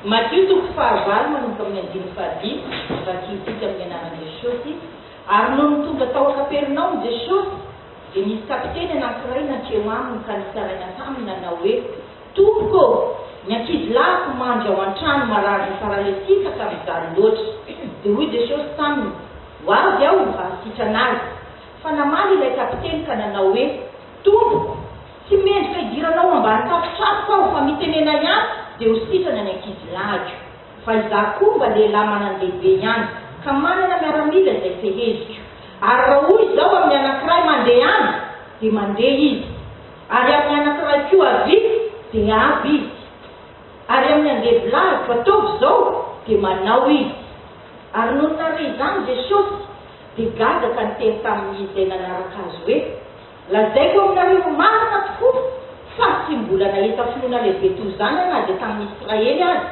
Matio fahavalo manomboka amin'ny andiny fahadimy raha kitika amin'ny anarany Jesosy ary no nitonga tao Kapernao Jesosy dia nisy kapiteny anankiray nankeo aminy ka nisaraina taminy nanao hoe tompoko ny ankizy lahako mandry ao an-trano marary ny paralesika ka mizaly loatra dia hoy Jesosy taminy hoavy aho mba sitranazy fa namaly ilay kapiteny ka nanao hoe tompoko tsy mendrika idiranao ambany tafitrasoko aho fa mitenena ihany dia ho sitrana ny ankizy lahako fa izaho koa mba lehilahy manan-dehibe ihany ka manana miaramila izay feheziko ary raha hoy izao amin'ny anankiray mandeha any dia mandeha izy ary amin'ny anankiray koa avy dia avy izy ary amin'ny andevilahiko ataovy izao dia manao izy ary noho nare izany Jesosy dia gazaka niteny tamin'izy izay nanaraka azy hoe lazaiko aminareo marina tokoa fa tsy mbola nahita finoana lehibe toy izany ana dia tamin'ny Israely azy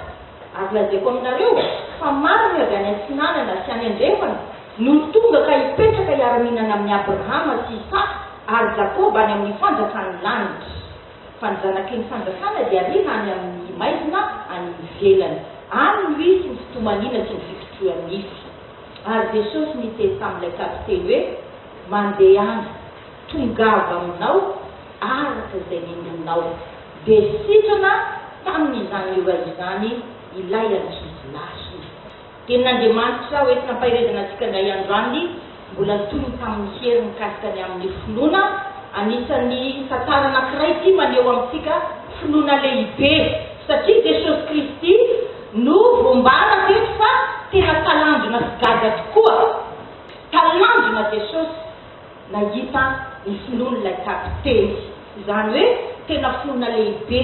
ary lazaiko aminareo fa marina avy any antsinanana sy any andrefana no tonga ka hipetraka hiara-mihinana amin'ny Abrahama sy Isaka ary Jakoba any amin'ny fanjakany lanitra fa ny zanaky ny fanjakana dia ariana any amin'ny maizina any ivelany any no isy ny fitomaniana sy ny fikitroan'ny nify ary Jesosy niteny tamin'ilay kapiteny hoe mandeha any tongava aminao araka izay ninominao dia sitrana tamin'izany eo izany ilay ankizy lahy tenin'Andriamanitra hoentina nampahirezana antsika indray androany mbola toy tamin'ny hery mikasika ny amin'ny finoana anisan'ny tantara anankiray ity maneho amintsika finoana lehibe satria Jesosy Kristy no vombara teto fa tena talanjona sy gaga tokoa talanjona Jesosy nahita ny finoan'ilay kapiteny izany hoe tena finoana lehibe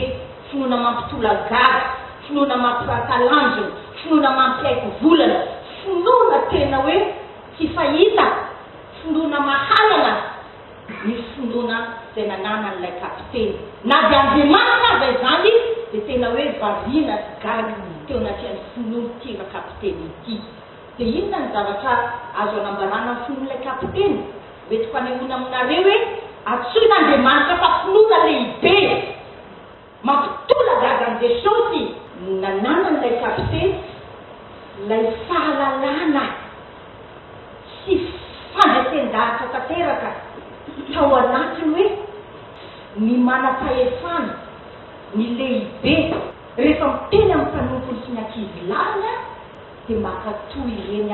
finoana mampitola gaga finoana mampitalanjona finoana mampiaiko volana finoana tena hoe tsy fahita finoana mahalana ny finoana izay nananan'ilay kapiteny na dia Andriamanitra aza izany dia tena hoe variana sy gaga teo anatin'ny finoana tia kapiteny ity dia inona ny zavatra azo anambarana ny finoan'ilay kapiteny metiko anehoana aminareo hoe atsoin'Andriamanitra fa finoana lehibe mampitola gagan'i Jesosy nananan'ilay kapiteny ilay fahalalana sy fandresen-dahatra tanteraka tao anatiny hoe ny manam-pahefana ny lehibe rehefa miteny amin'ny mpanompony sy ny ankizy lahiny dia mankatoy ireny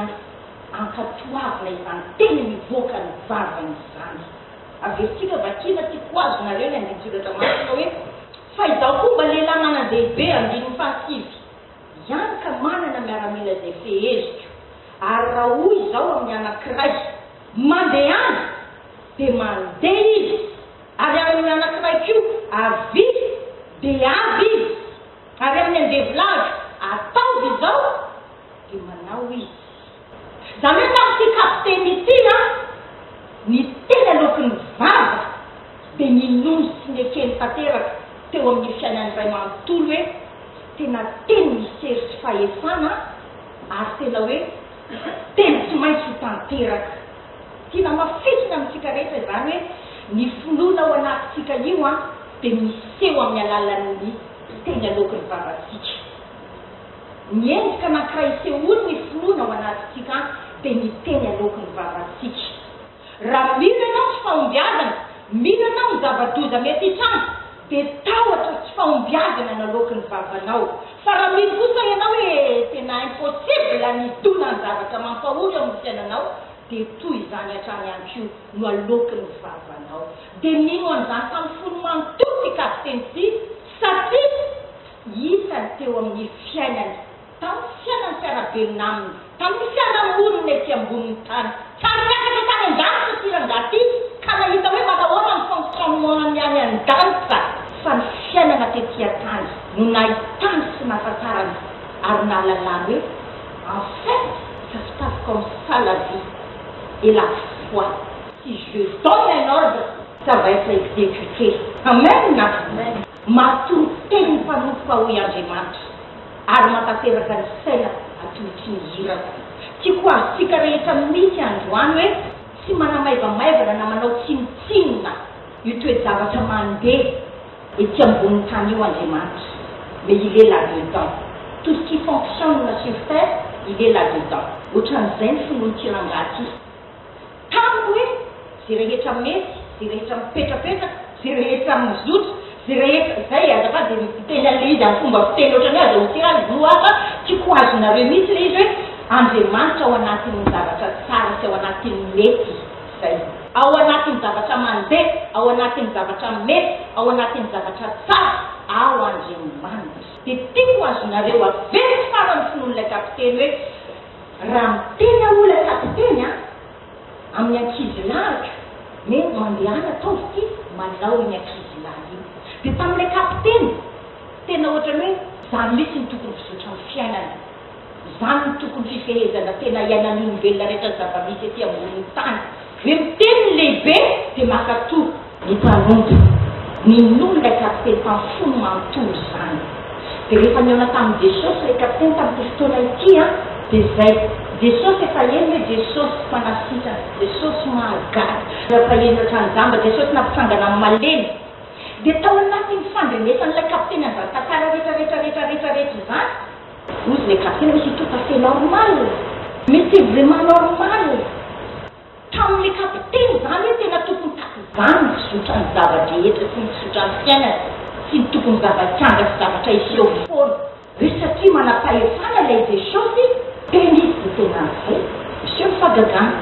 ankatoavina izany teny mivoaka ny vavany izany aversika vakina tiako azo nareo ny andinsoratra masina hoe fa izaho koa mba lehilahy manan-dehibe andininy fahasivy ihany ka manana miaramila izay feheziko ary raha hoy izao amin'ny anankiray mandeha any dia mandeha izy ary amin'ny anankiray koa avy dia avy izy ary amin'ny andevilahatra ataovy izao dia manao izy izany hoe tamin'ity kapiteny ity ny tena lokon'ny vava dia ninono sy nekeny tanteraka teo amin'ny fiainan'iray manontolo hoe tena teny misery sy fahefana ary tena hoe tena tsy maintsy tanteraka tiana mafisina amintsika rehetra izany hoe ny finoana ao anatintsika io dia miseho amin'ny alalan'ny tena lokon'ny vavatsika ny endrika anankiray sehoany ny finoana ao anatintsika dia ny teny alokon'ny vavatsika raha mila anao tsy fahombiazana mila anao ny zava-doza mety hitrano dia tahotra tsy fahombiazana nalokon'ny vavanao fa raha mila kosa ianao hoe tena impossible ny dona ny zavatra mampahory amin'ny fiainanao dia toy izany hatrany ihany koa no alokon'ny vavanao dia nino an'izany tamin'ny folo manontolo ty kapiteny ity satria hitany teo amin'ny fiainany tamin'ny fiainany fiarabelona aminy tamin'ny fiarahamoniny ety ambonin'ny tany tsaramiakatra tany an-danitra sirangaty ka nahita hoe manahoana ny fonctionnement any an-danitra fa ny fiainana tetỳ tany no nahitany sy nahafantarany ary nahalalany hoe en fait ça se passe comme ça la vie et la foi si je donne un ordre ça va être exécuté amen amen matoro teny mpanompoka hoy Andriamanitra ary matateraka ny saina atolotry ny hirako tiako aztsika rehetra misy androany hoe tsy manamaivamaivana na manao tsinotsinona io toe-javatra mandeha ety ambonin'ny tany io Andriamanitra mais il est là dedans tout ce qui fonctionne sur terre, il est là-dedans. Ohatran'izay ny finoany rangaty taminy hoe zay rehetra mety, zay rehetra mipetrapetraka, zay rehetra mizotra, zay rehetra zay azafady tena le izy amin'ny fomba fiteny ohatrany aza ho tirazy noafa tiako azonareo mihitsy le izy hoe Andriamanitra ao anatin'ny zavatra tsara sy ao anatin'ny mety zay. Ao anatin'ny zavatra mandeha, ao anatin'ny zavatra mety, ao anatin'ny zavatra tsara, ao Andriamanitra. Dia tiako azonareo avery farany finoan'ilay kapiteny hoe raha miteny olona kapiteny amin'ny ankizilahy me mandehana ataovy ty manao ny ankizilahy io. Dia tamin'ilay kapiteny tena ohatrany hoe zany misy ny tokony fizotra amin'ny fiainana, zany ny tokony fifehezana tena iainan'ny olombelona rehetra zava-misy etỳ ambonin'ny tany. Hoe miteny ny lehibe dia makatoa ny mpanompo ninon'ilay kapiteny tamin'ny fony manontolo zany. Dia rehefa niona tamin'ny Jesosy ilay kapiteny tamin'ity fotoana ity dia zay Jesosy efa eny hoe Jesosy mpanasitana, Jesosy mahagaga, rehefa eny ohatran'izamba Jesosy nampitsangana amin'ny malemy. Dia tao anatin'ny fandrenesan'ilay kapiteny an'izany tantara rehetra izany, ozy ilay kapiteny hoe c'est tout à fait normal, mais c'est vraiment normal. Tamin'ilay kapiteny zany hoe tena tokony takizany ny fizotra ny zava-drehetra sy ny fizotra ny fiainana sy ny tokony zava-tsanga sy zavatra iseho foana. Hoe satria manam-pahefana ilay Jesosy teny izy dia tena an'izay iseho fahagagana.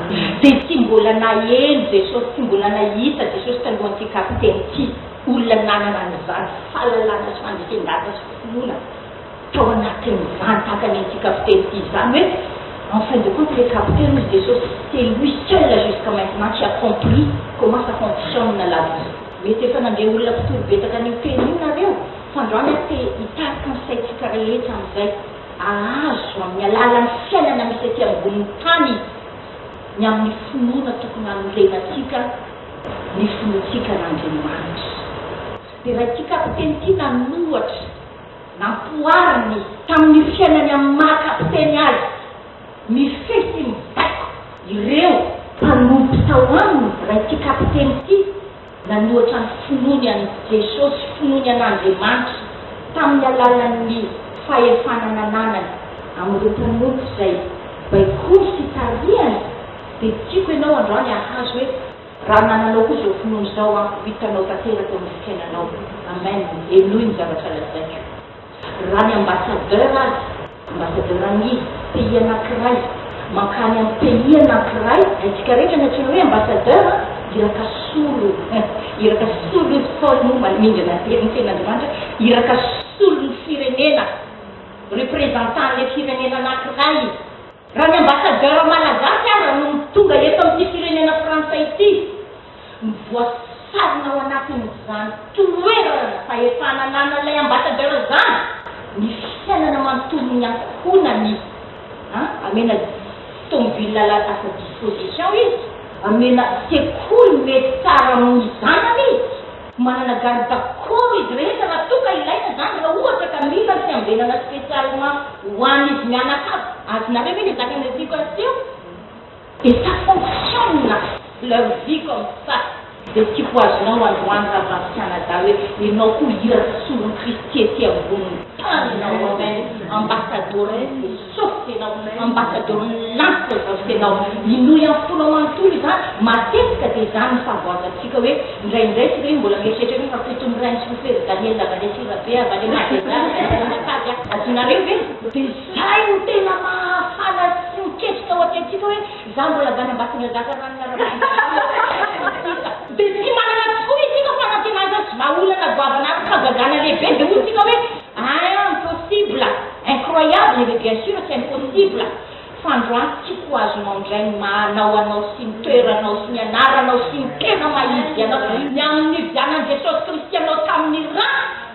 Dia tsy mbola naheno Jesosy, tsy mbola nahita Jesosy talohan'ity kapiteny ity olona nanana an'izany fahalalana sy fandrikendata sy finoana tao anatin'izany tahaka n'ity kapiteny ity zany hoe en fin de compte le capitaine Jesosy c'est lui seul jusqu'à maintenant qui a compris comment ça fonctionne la vie. Mety efa nandeha olona mpitoro-betaka ny teny io nareo fandroany te hitarika ny saitsika rehetra amin'izay azo amin'ny alalan'ny fiainana misy etỳ ambonin'ny tany ny amin'ny finoana tokony anorenatsika ny finoantsika n'Andriamanitra. Dia raha ity kapiteny ity nanohatra nampoariny tamin'ny fiainany amin'ny maha-kapiteny azy mifesy mibaiko ireo mpanompo tao aminy. Raha ity kapiteny ity nanohatra ny finoany an'i Jesosy, finoany an'Andriamanitra tamin'ny alalan'ny fahefana nananany amin'ireo mpanompo izay baikoly sy tariany. Dia tiako ianao androany ahazo hoe raha nananao koa izao finoany izao hitanao tanteraka eo amin'ny fiainanao. Amen. Elohy ny zavatra lazaiko. Raha ny ambassadeur azy, ambassadeur an'izy pays anankiray mankany amin'ny pays anankiray, antsika rehetra ny atsika hoe ambassadeur iraka solo iraka solo sol no malimindana ny ten'Andriamanitra, iraka solo ny firenena, représentant le firenena anankiray. Raha ny ambassadeur malagasy ary no tonga eto amin'ity firenena frantsay ity voasarina ao anatin'izany toerana fahefana nanan'ilay ambassadeur zany ny fiainana manontolo ny ankohonany amena tomobile à sa disposition izy, amena sekoly mety tsara amin'ny zanany izy, manana garde-corps izy rehetra raha toka ilaina zany raha ohatra ka mila fiambenana spécialement ho an'izy mianakavy. Azonareo hoe les éducation et ça fonctionne leur vie comme ça. Dia tiako azonao androany raha vasianada hoe ianao koa iraka solon'ny Kristy etỳ ambonin'ny tany ianao. Amen. Ambassadeur Jesosy ianao, ambassadeur lanta Jesosy ianao. Inoy amin'ny fona manontolo izany matetika dia izany ny fahavoazantsika hoe indraindray tsy hoe mbola mieritreritra hoe fampitony rainy sy mofery Daniel Lavalesirabe avale matezary azonareo ve? Dia izay no tena mahafana sy miketrika ao aty-antsika hoe za mbola avany ambassadeur Zakarana dia tsy manana tokoa isika fanantenana sy vaolana goavana fahagagana lehibe dia hotsika hoe impossible, incroyable, mais bien sûr c'est impossible. Fandroany tiako azonao indray manao anao sy ny toeranao sy ny anaranao sy ny tena maizy ianao ny amin'ny vianan'i Jesosy Kristy anao tamin'ny rà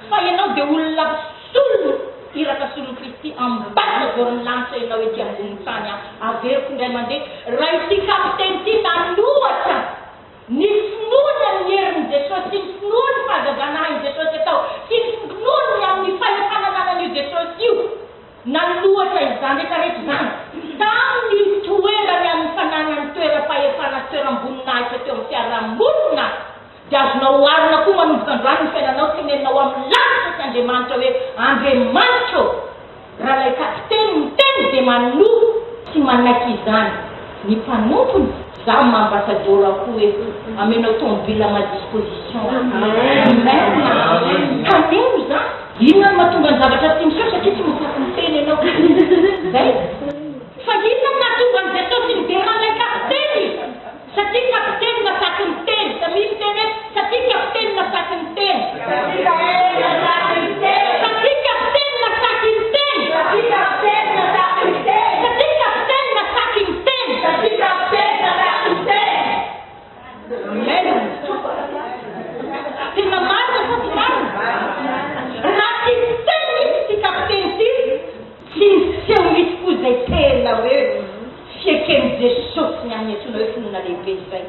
fa ianao dia olona solona iraka solon'i Kristy ambassadeur ny lanitra ianao etỳ ambonin'ny tany averiko indray mandeha raha ity kapiteny ity nanohatra ny finoana ny herin'i Jesosy sy ny finoany fahagaganahan'i Jesosy atao sy ny finoany amin'ny fahefanananan'io Jesosy io nanohatra izany rehetrarehetra izany tamin'ny toerany amin'ny fananany toera-pahefana toeram-boninahitra teo amin'ny fiarahamonina. Dia azonao oharina koa manomboka androany ny fiainanao tenenao amin'ny lanitra sy Andriamanitra hoe Andriamanitra raha ilay kapiteny miteny dia manohy sy manaky izany ny mpanompony za maambassadeur ako hoe amenao tomobile à ma disposition taneno za inona no mahatonga ny zavatra ty miseo satria tsy misaky miteny ianao zay fa inona no mahatonga ny zay tao sy mideran'ilay kapiteny satria kapiteny masaky miteny samy miteny hoe satria kapiteny masaky miteny satria kapiteny masaky miteny satria kapiteny masaky miteny satria kapiteny masaky miteny satria kapiteny masaky miteny tena marina fa ty marina raha ty miteny ty kapiteny ty tsy niseho misy koa zay tena hoe fiekeny jesosy ny anetsona hoe finoana lehibe zay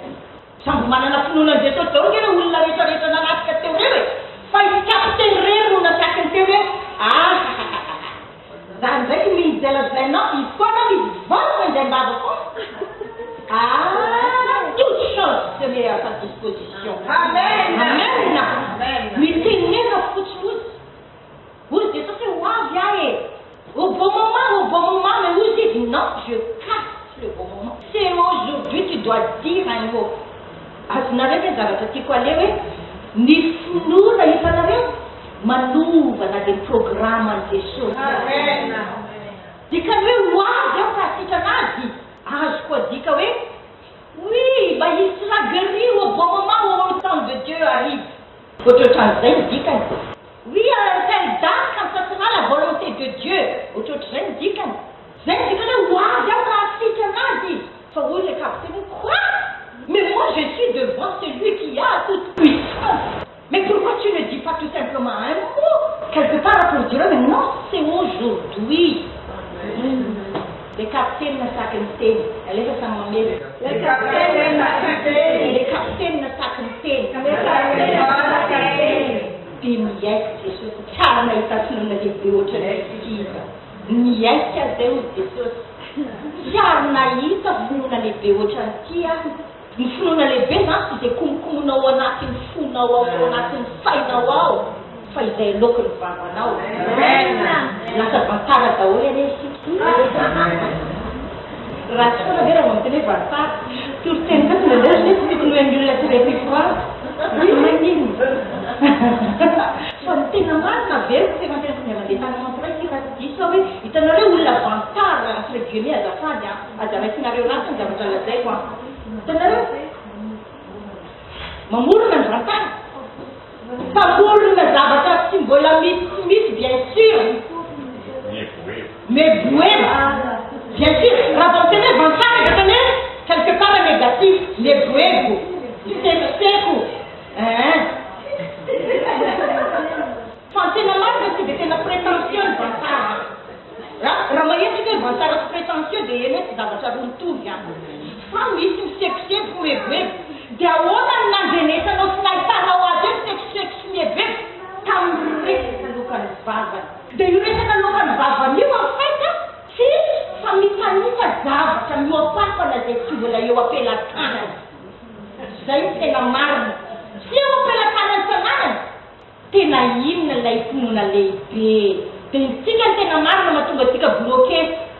sambo manana finoana jesosy dao ngena olona rehetrarehetra nanatika teo reo e fa izy kapiteny rery no nasakiny teo reo za ndraiky mijelazalainao izy koa na izy vana indray mbava ko toute chose se met à sa disposition. Amen. Amen. Mitenena fotsiny ozy dia satria ho avy ahy au bon moment mais ozy izy non je casse le bon moment c'est aujourd'hui tu dois dire un mot azonareo hoe zavatra tiako ale hoe ny finoana hitanareo manovana le programme an Jesosy dikany hoe ho avy aho ka sitranazy azo koa dika hoe oui bah il sera guéri au bon moment où le temps de Dieu arrive ohatrohatran'izay ny dikany oui à un tel date quand ça sera la volonté de Dieu ohatrohatr'izay ny dikany zay ny dikany hoe ho avy aho raha sitranazy fa hoy le kapiteny quoi mais moi je suis devant celui qui a toute puissance mais pourquoi tu ne dis pas tout simplement un mot quelque part pour dire mais non c'est aujourd'hui le kapiteny nasaky miteny alefa samy mamely le kapiteny nasaky miteny dia miaiky Jesosy tsara nahita finoana lehibe ohatranay kiva miaiky azy zay ozy Jesosy tsara nahita finoana lehibe ohatran'ity ny finoana lehibe zany tsy zay komokomonao anatin'ny fonao ao anatin'ny sainao ao fa izay loka ny vavanao lasa vantara daholo anesy raha tsy fona ve raha mamiteny hoe vantara toriteny kasy nandea zay tsy tokony hoe miolona tirety foa manino fa ny tena marina very tena mandeha tany mampiray ty raha tsy diso hoe hitanareo olona vantara entre guillemets azafady azaraikinareo ratsy ny zavatra lazaiko hitanareo mamorona ny vantara famorona zavatra tsy mbola misy bien sûr mais boema bien sûr raha vanteny hoe vantara gatany hoe quelque part négatif le boego sekoseko fa tena marina tsy dia tena prétention ny vantara raha mahetrika hoe vantara sy prétention dia eny hoe tsy zavatra roa mitovy fa misy misekoseko moegoego dia ahoana ny nandrenesanao sy nahitanao azy hoe sekoseko sy miebeko tamin'ny resaka lokany vavany dia io resaka lokany vavany io en fait tsy fa mifanita zavatra mioapapana zay tsy mbola eo ampelantanany zay tena marina sy eo ampelantanany sananany tena inona ilay finoana lehibe dia ntsika ny tena marina mahatonga atsika bloqué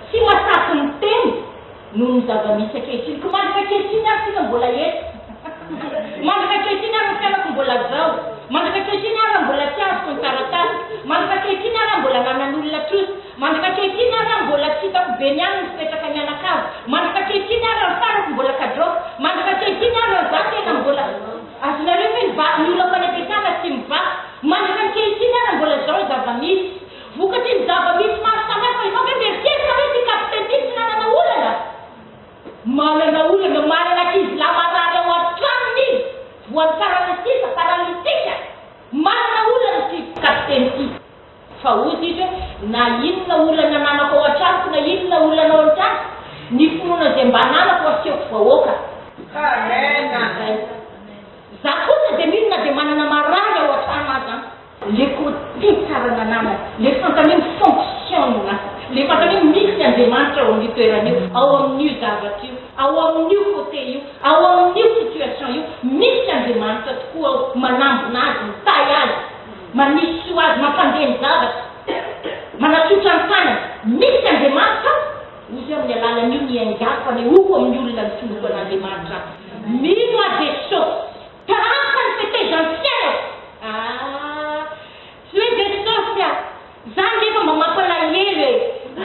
sy masaky ny teny noho ny zava-misy ankehitriny ko mandrika ankehitriny ary tsika mbola eto mandrika ankehitriny ary ny fianako mbola zao mandrika ankehitriny ary mbola tsy azoko ny taratasy mandrika ankehitriny ary mbola nanan'olona trosy mandrika ankehitriny ary mbola tsy hitako be niany ny fipetraka mianakavy mandrika ankehitriny ary ny farako mbola kadroka mandrika ankehitriny ary za tena mbola azonareo hoe ny olona fanapesana tsy mivaky mandrika ankehitriny ary mbola zao zava-misy vokatry ny zava-misy maro samihafa ianao hoe merikesika hoe ty kapiteny tsy nanana olana manana ankizy lamarary ao an-tranony izy voany paralysika manana olana ty kapiteny ty fa ozy izy hoe na inona olana nanako ao an-tranoko na inona olana ao an-trano ny finoana zay mba nanako asiako vahoaka za kosa dia minona dia manana marary ao an-trano azy le côté tsara nanana le fantany hoe mifonctionne le fantany hoe misy Andriamanitra ao amin'io toerana io ao amin'io zavatra io ao amin'io côté io ao amin'io situation io misy Andriamanitra tokoa manambona azy mitay azy manisy ho azy mampandeha ny zavatra manatsotra ny tanana misy Andriamanitra izy amin'ny alalan'io miaingafa ny oko amin'ny olona ny filoko an'Andriamanitra mino a Jesosy traka ny fitaizantsika tsy hoe Jesosy zany ndefa mba mampalahelo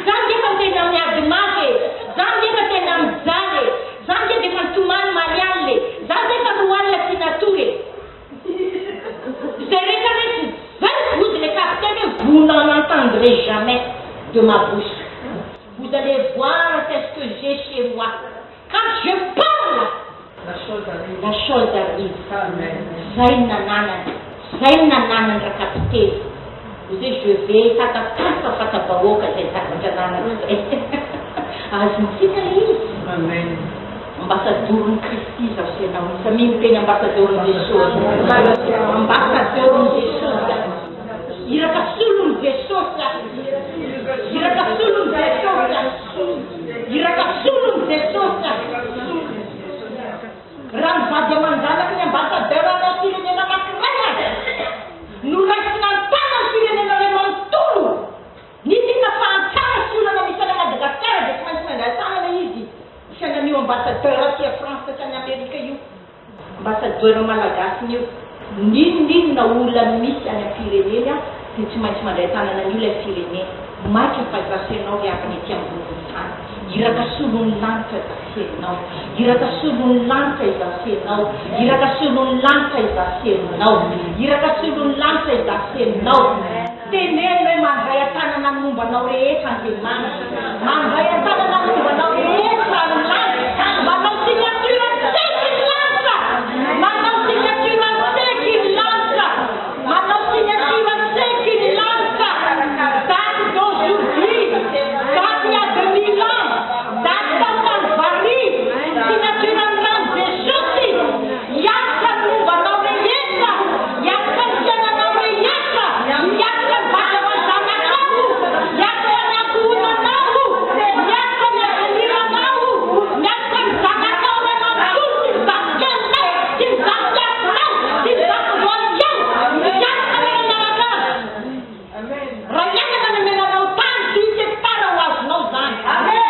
zany ndefa tena miady maty zany ndefa tena mijaly zany ndefa nitomany marialy zany ndefa roalina sy natory c'est vrai que vous les capitaines vous n'en entendrez jamais de ma bouche. Vous allez voir qu'est-ce que j'ai chez moi. Quand je parle, la chose arrive. Zay nanana ra capitaine. Vous savez, je vais fatabaoka zay zaka-dranana azontsika izy. Amen. Ambassadeur Christy zao sianao samimy teny ambassadeur Jesosy ambassadeur Jesosy iraka solony Jesosy iraka solony Jesosy iraka solony Jesosy raha mivady aman-janaka ny ambassadeur ana firenena anankiray noraisina ny tana ny firenena ray manontolo nitina fahantsara sy olana misy any Madagasikara dia tsy maintsy mandrasanana izy fiainan'io ambassadeur aty a France sy any Amerika io ambassadeur malagasy io ninona olona misy any firenena dia tsy maintsy mandray tanana an'io ilay firenena maika fazasenao riavany aty ambony tany iraka solony lanitra izasenao iraka solony lanitra izasenao iraka solony lanitra izasenao iraka solony lanitra izasenao teneny hoe mandray atanana ny mombanao rehetra Andriamanitra mandray atanana ny mombanao rehetra ny lanitra manao signature seky ny lanitra manao signature seky ny lanitra manao signature seky ny lanitra date d'aujourd'hui date il y a 2000 ans date d'Antan Vary signature ny rano Jesosy hiaka ny mombanao rehetra hiaka ny fiainanao rehetra hiaka ny vady aman-janakao hiaka ny ankohonanao hiaka ny aveniranao hiaka ny zanakao ray manontolo sy mizafikenao sy mizafiatinao sy mizafivoaliao hiaka ny anaraka raha hiakana ny amenanao tany 10 hectara ho azonao zany amen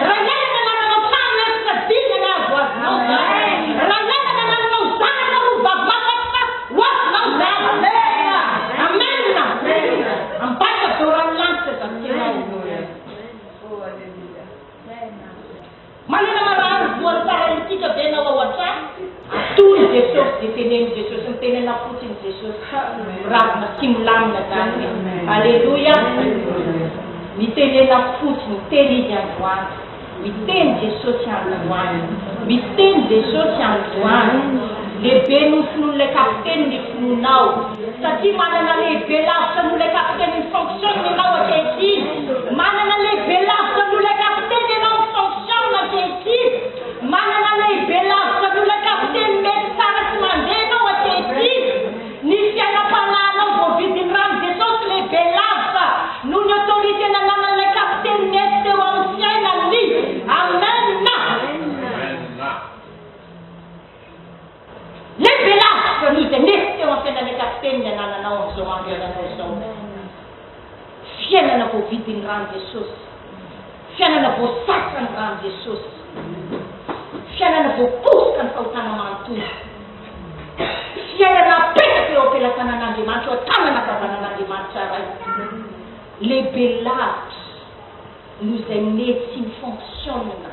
raha hiakana nananao tany esika dinyana azo azonao zany raha hiakana nananao zanaka ho babakaka ho azonao zany amen ambassadeur ny lanitra zatenao manena marahary voany paralytika benao ao an-trano atony Jesosy dia teneny Jesosy mitenena fotsiny Jesosy ravina tsy milamina zany alleluia mitenena fotsiny miteny izy androany miteny Jesosy androany miteny Jesosy androany lehibe nofinon'ilay kapiteny ny finonao satria manana lehibe lavitra no'ilay kapiteny ny fonctionne ianao akehitriny manana lehibe lavitra no'ilay kapiteny ianao ny fonctionne akehitriny manana lehibe lavitra no'ilay kapiteny mety tsara sy mandeha ianao akehitriny ny fiainam-panahinao voavidiny rano Jesosy lehibe lavitra noho ny autorité nananan'ilay kapiteny mety teo amin'ny fiainany amen lehibe lavitra noho izay mety teo amin'ny fiainan'ilay kapiteny ny anananao amin'izao andro iananao zao fiainana voavidiny rano Jesosy fiainana voasatra ny rano Jesosy fiainana voaposika ny fahotana manontolo fiainana apetraka eo am-pelatanan'Andriamanitra eo tanana kavanan'Andriamanitra ray lehibe lavitra noho izay mety sy ny fonctionna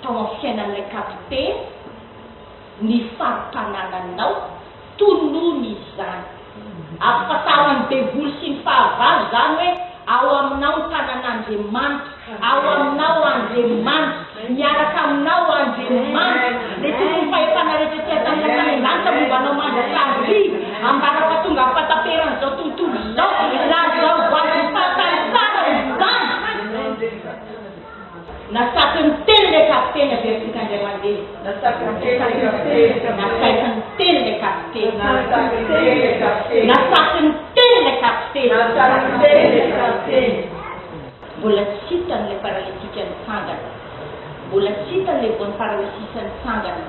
tao amin'ny fiainan'ilay kapiteny ny fahampanananao tonony izany ampatarany devoly sy ny fahavalo zany hoe ao aminao ny tanan'Andriamanitra ao aminao Andriamanitra miaraka aminao Andriamanitra le tokony fahefana rehetra tamin'ny lanitra mombanao mandrakandry ambaraka tonga fataperan'izao tontolo zao la zao voazy fahatany tsara izany nasaky ny teny le kapiteny aversika indray mandeha nasaky ny teny le kapiteny nasaky ny teny le kapiteny mbola tsy hitan'ilay paralytika nitsangana mbola tsy hitan'ilay voan'ny paralysisa nitsangana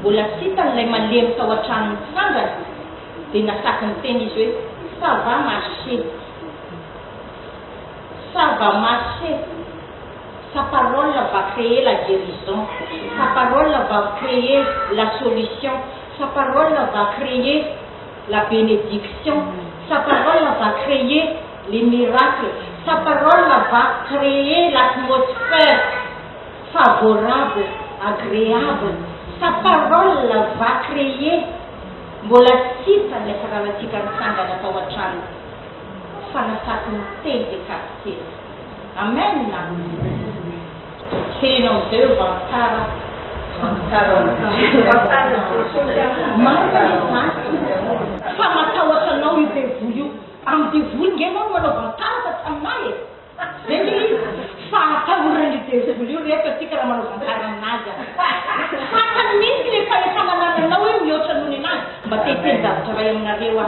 mbola tsy hitan'ilay malemy tao an-trano nitsangana dia nasaky ny teny izy hoe ça va marcher ça va marcher. Sa parole va créer la guérison. Sa parole va créer la solution. Sa parole va créer la bénédiction. Sa parole va créer les miracles. Sa parole va créer l'atmosphère favorable, agréable. Sa parole va créer mbola tsita ny karalatsika mitsangana tao an-trano fanasatiny teny de quartier. Amen. Henao amizay vantara marina izany fa matahotra anao io devoly io amin'ny devoly nge anao manao vantara fa tsy aminay zay izy fa atahorany devoly io rehefa tsika raha manao vantara aminazy fatany mihitsy le fahefananananao hoe mihoatra nohony anazy mba teteny zavatra ray aminareo a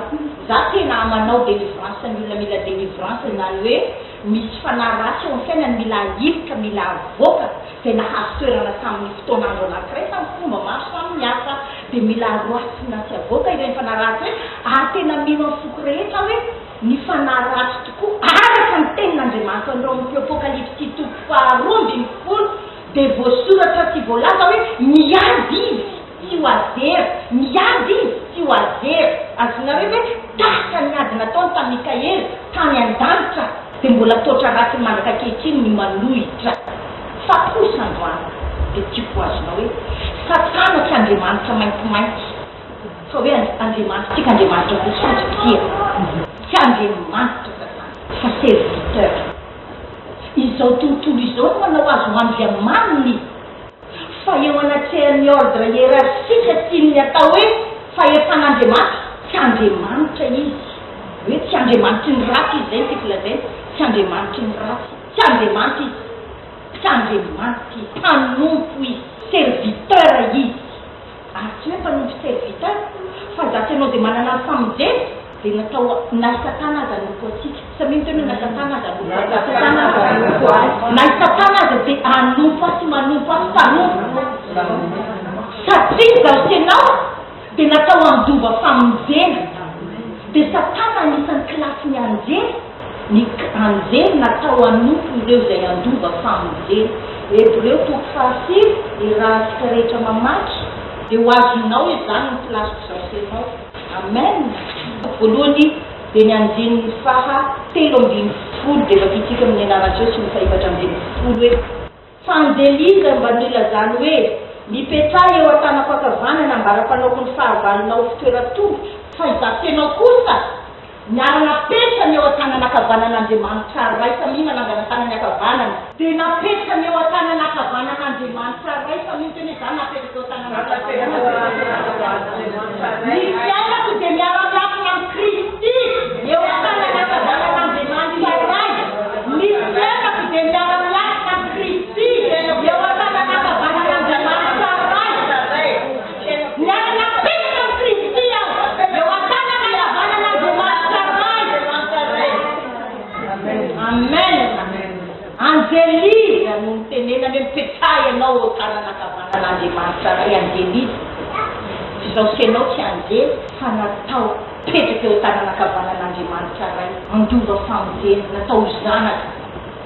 za tena manao délivrance ny olona mila délivrance nany hoe misy fanahy ratsy eo amin'ny fiainany mila ilika mila avoaka dia nahazo toerana tamin'ny fotoanandro anankiray tamin'ny fomba maro samihafa dia mila roasina sy avoaka ireny fanahy ratsy hoe ary tena mino amin'ny foko rehetra hoe ny fanahy ratsy tokoa araka ny tenin'Andriamanitra andreo amin'ny apokalypsy toko faharoa ambin'ny folo dia voasoratra sy voalaza hoe miady izy tsy ho azery miady izy tsy ho azery azonareo hoe tahaka niady nataony tamin'ny Mikaely tany an-danitra dia mbola toatra ratsy manaka ankehitriny ny manohitra fa kosa androany dia tiako azonao hoe satana tsy Andriamanitra maintimainty fa hoe Andriamanitra tsika Andriamanitra voasotsopia tsy Andriamanitra satana fa serviteur izao tontolo izao no manao azo andria maniny fa eo anatrehany ordre hiérarchika tiany atao hoe fahefan'Andriamanitra tsy Andriamanitra izy hoe tsy Andriamanitra ny ratsy izy zay ny tiako lazainy tsy Andriamanitra ny ratsy tsy Andriamanitra izy tsy Andriamanitra izy mpanompo izy serviteur izy ary tsy hoe mpanompo serviteur fa zatsy ianao dia manana ny famonjeny dia natao na satana aza nompo atsika samia miteny hoe na satana aza nompo na satana aza dia anompo asy manompo asy mpanompo satria zaho sy ianao dia natao andova famonjena dia satana anisan'ny kilasy ny anjely ny anjely natao anompo ireo izay andova famonjena Hebreo toko fahasivy ny raha antsika rehetra mamaky dia ho azonao izany ny plasiko zaho sy ianao. Amen. Voalohany dia ny andinin'ny faha telo ambin'ny folo dia efa fitsika amin'ny anarantseo sy ny faefatra ambin'ny folo hoe fanjeliza mba nilazany hoe mipetraha eo an-tanam-pakavanana ambara-panaoko ny fahavalonao fitoeran-tongotra fa izasenao kosa miara-napetrany eo an-tanan'akavanan'Andriamanitra ray samia manangana tanany akavanana dia napetrany eo an-tanan'akavanan'Andriamanitra ray samia teny hoe zany napetraka eo an-tanan'akavanana ny fiainako dia miara-miafina amin'ny Kristy eo an-tanan'akavanan'Andriamanitra ray ny fiainako dia miara-miafina amin'ny Kristy eo an-tanan'akavanan'Andriamanitra ray miara-napetraka amin'ny Kristy eo Amen. Angeliza no tenena me mipetraha ianao tanan'akavanan'Andriamanitra ray angeliza izao sy ianao tsy anjely fa natao petraka eo tanan'akavanan'Andriamanitra ray andova famonjena natao zanaka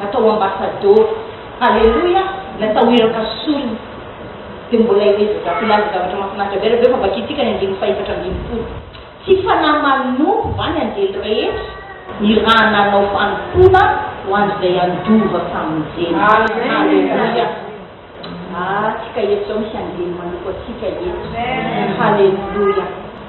natao ambasador halleluia natao iraka solona dia mbola irezaka filaza zavatra mahafinaritra be raha fa bakitsika ny andiny faefatra ambin'ny folo tsy fanahy manompo va ny anjely rehetra ny raha nanao fanompona ho an'izay andova famonjena. Halleluia. Tsika eto zao misy anjely manompo atsika eto. Halleluia.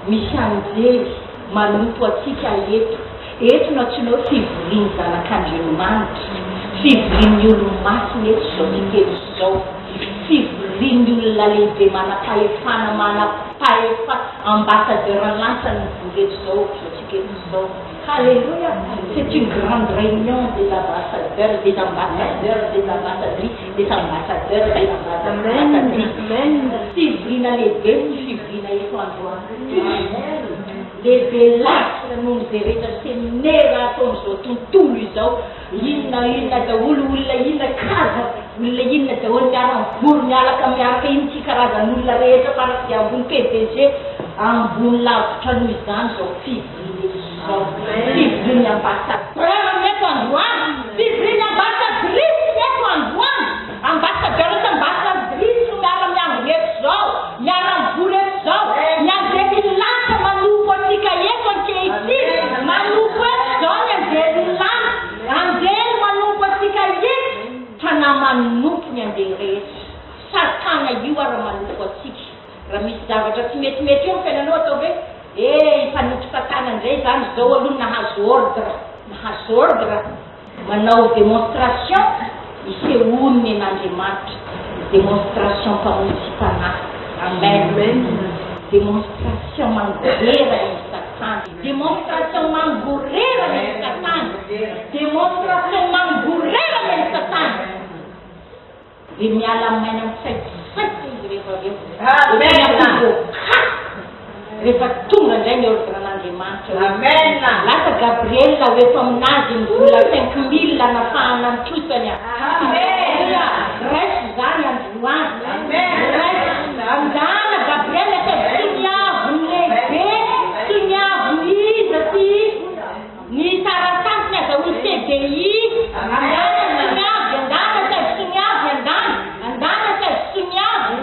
Misy anjely manompo atsika eto. Eto no antsoina hoe fivoriany zanak'Andriamanitra. Fivorian'ny olo-masina eto zao tsika eto zao. Fivorian'ny olona lehibe manam-pahefana manam-pahefa ambassadeur lansany vory eto zao tsika eto zao. Alléluia. C'est une grande réunion des ambassadeurs, des ambassadeurs, des ambassadrices, des ambassadeurs, des ambassadrices. Amen. Fivrina lehibe sy fivrina eto androany. Lehibe lasitra noho izay rehetra senera ataon'izao tontolo izao. Inona daholo olona inona kaza olona inona daholo miara-mivory miaraka iny tsy karazan'olona rehetra paraky dia ambony PDG ambony lavitra noho izany zao fivrina izao. Fivrina ambassadeur eto androany fivrina manompony andeha rehetra satana io ara manoko atsika raha misy zavatra tsy metimety eo fiainanao atao hoe hifanotry satana indray zany zao aloha nahazo ordre manao démonstration isehoniny an'Andriamanitra démonstration mpamonjy mpanahy amen démonstration mangorera ny satana démonstration mangorera ny satana démonstration mangorera ny satana le miala maina misaitisaity izy rehefa aveo rehefa tonga indray ny ordre an'Andriamanitra amen lasa Gabriel hoeto aminazy mivola 5000 nafahana mitrosany resy zany androany andana Gabriel sy niavony lehibe sy niavony izy ty ny taratasiny azahoany CDI andana sy niavy andana sy niavy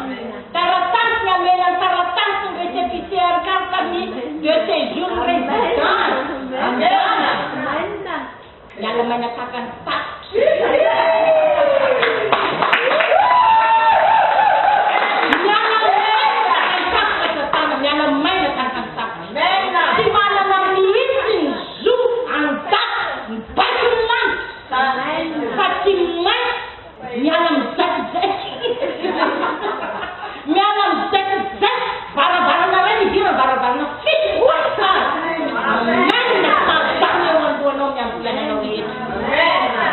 taratasiny amena taratasiny récépissé carte de séjour résident andana miala maina takany tatry miala mizakizaky barabarana reny idira barabarana fitoasa amena tatany eo andohanao miambolananao rehetra